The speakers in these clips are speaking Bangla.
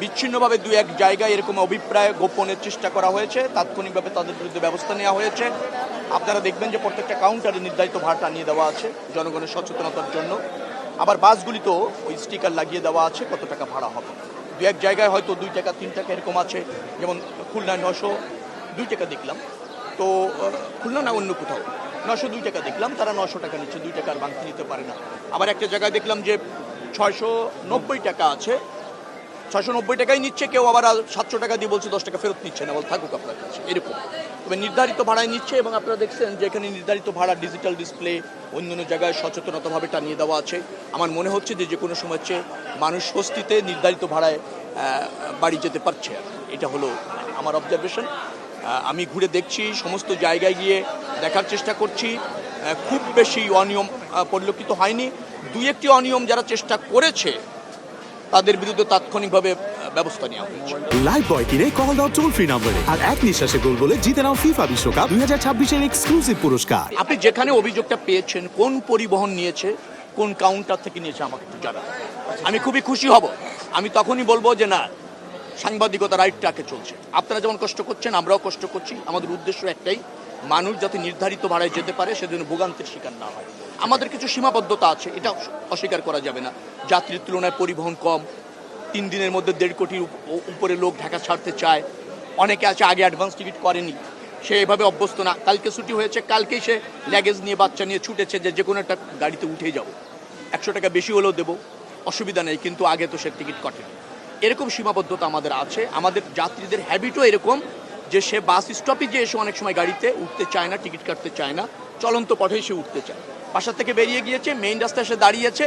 বিচ্ছিন্নভাবে দু এক জায়গায় এরকম অভিপ্রায় গোপনের চেষ্টা করা হয়েছে, তাৎক্ষণিকভাবে তাদের বিরুদ্ধে ব্যবস্থা নেওয়া হয়েছে। আপনারা দেখবেন যে প্রত্যেকটা কাউন্টারে নির্ধারিত ভাড়া টানিয়ে দেওয়া আছে জনগণের সচেতনতার জন্য। আবার বাসগুলিতেও ওই স্টিকার লাগিয়ে দেওয়া আছে কত টাকা ভাড়া হবে। দু এক জায়গায় হয়তো 2 টাকা 3 টাকা এরকম আছে, যেমন খুলনায় 902 টাকা দেখলাম, তো খুলনা না অন্য কোথাও 902 টাকা দেখলাম, তারা 900 টাকা নিচ্ছে, 2 টাকার বাংতি নিতে পারে না। আবার একটা জায়গায় দেখলাম যে 690 টাকা আছে, 690 টাকাই নিচ্ছে, কেউ আবার 700 টাকা দিয়ে বলছে 10 টাকা ফেরত নিচ্ছে না, বল থাকুক আপনার কাছে, এরকম। তবে নির্ধারিত ভাড়ায় নিচ্ছে, এবং আপনারা দেখছেন যে এখানে নির্ধারিত ভাড়া ডিজিটাল ডিসপ্লে অন্যান্য জায়গায় সচেতনতাভাবে টানিয়ে দেওয়া আছে। আমার মনে হচ্ছে যে কোনো সময় চেয়ে মানুষ স্বস্তিতে নির্ধারিত ভাড়ায় বাড়ি যেতে পারছে। এটা হলো আমার অবজারভেশন। আমি ঘুরে দেখছি, সমস্ত জায়গায় গিয়ে দেখার চেষ্টা করছি, খুব বেশি অনিয়ম পরিলক্ষিত হয়নি। 2-1টি অনিয়ম যারা চেষ্টা করেছে তাদের বিরুদ্ধে তাৎক্ষণিকভাবে ব্যবস্থা নেওয়া হয়েছে। লাইফবয় কিনে কল দাও টোল ফ্রি নম্বরে, আর এক নিঃশ্বাসে গোল বলে জিতে নাও ফিফা বিশ্বকাপ 2026-এর এক্সক্লুসিভ পুরস্কার। আপনি যেখানে অভিযোগটা পেয়েছেন, কোন পরিবহন নিয়েছে, কোন কাউন্টার থেকে নিয়েছে, আমাকে একটু জানান। আমি খুবই খুশি হব। আমি তখনই বলবো যে না, সাংবাদিকতা রাইট ট্র্যাকে চলছে। আপনারা যেমন কষ্ট করছেন, আমরাও কষ্ট করছি। আমাদের উদ্দেশ্য একটাই, মানুষ যাতে নির্ধারিত ভাড়ায় যেতে পারে, সেজন্য ভোগান্তির শিকার না হয়। আমাদের কিছু সীমাবদ্ধতা আছে, এটা অস্বীকার করা যাবে না। যাত্রীর তুলনায় পরিবহন কম, 3 দিনের মধ্যে 1.5 কোটির উপরে লোক ঢাকা ছাড়তে চায়। অনেকে আছে আগে অ্যাডভান্স টিকিট করেনি, সে এভাবে অভ্যস্ত না। কালকে ছুটি হয়েছে, কালকেই সে লাগেজ নিয়ে, বাচ্চা নিয়ে ছুটেছে যে কোনো একটা গাড়িতে উঠেই যাবো, 100 টাকা বেশি হলেও দেবো, অসুবিধা নেই, কিন্তু আগে তো সে টিকিট কাটেনি। এরকম সীমাবদ্ধতা আমাদের আছে। আমাদের যাত্রীদের হ্যাবিটও এরকম যে সে বাস স্টপেজে এসে অনেক সময় গাড়িতে উঠতে চায় না, টিকিট কাটতে চায় না, চলন্ত পথেই সে উঠতে চায়। বাসা থেকে বেরিয়ে গিয়েছে, মেইন রাস্তায় এসে দাঁড়িয়েছে,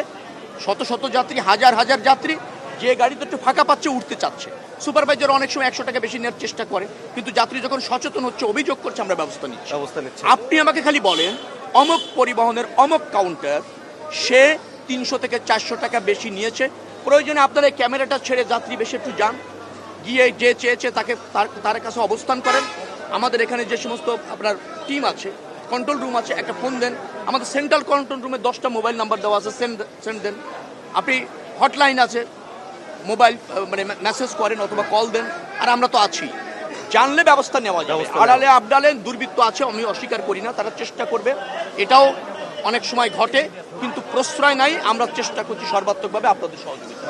শত শত যাত্রী, হাজার হাজার যাত্রী, যে গাড়িতে একটু ফাঁকা পাচ্ছে উঠতে চাচ্ছে। সুপারভাইজার অনেক সময় 100 টাকা বেশি নেওয়ার চেষ্টা করে, কিন্তু যাত্রী যখন সচেতন হচ্ছে, অভিযোগ করছে, আমরা ব্যবস্থা নিচ্ছি। আপনি আমাকে খালি বলেন, অমুক পরিবহনের অমুক কাউন্টার সে 300 থেকে 400 টাকা বেশি নিয়েছে, প্রয়োজনে আপনারা এই ক্যামেরাটা ছেড়ে যাত্রী বেশি একটু যান, গিয়ে যে চেয়েছে তাকে তার কাছে অবস্থান করেন। আমাদের এখানে যে সমস্ত আপনার টিম আছে, কন্ট্রোল রুম আছে, একটা ফোন দেন। আমাদের সেন্ট্রাল কন্ট্রোল রুমে 10টা মোবাইল নাম্বার দেওয়া আছে, সেন্ড দেন। আপনি হটলাইন আছে, মোবাইল মেসেজ করেন অথবা কল দেন, আর আমরা তো আছি। জানলে ব্যবস্থা নেওয়া যাবে। আড়ালে আবডালে দুর্বৃত্ত আছে, আমি অস্বীকার করি না, তারা চেষ্টা করবে, এটাও অনেক সময় ঘটে, কিন্তু প্রশ্রয় নাই। আমরা চেষ্টা করছি সর্বাত্মকভাবে আপনাদের সহযোগিতা।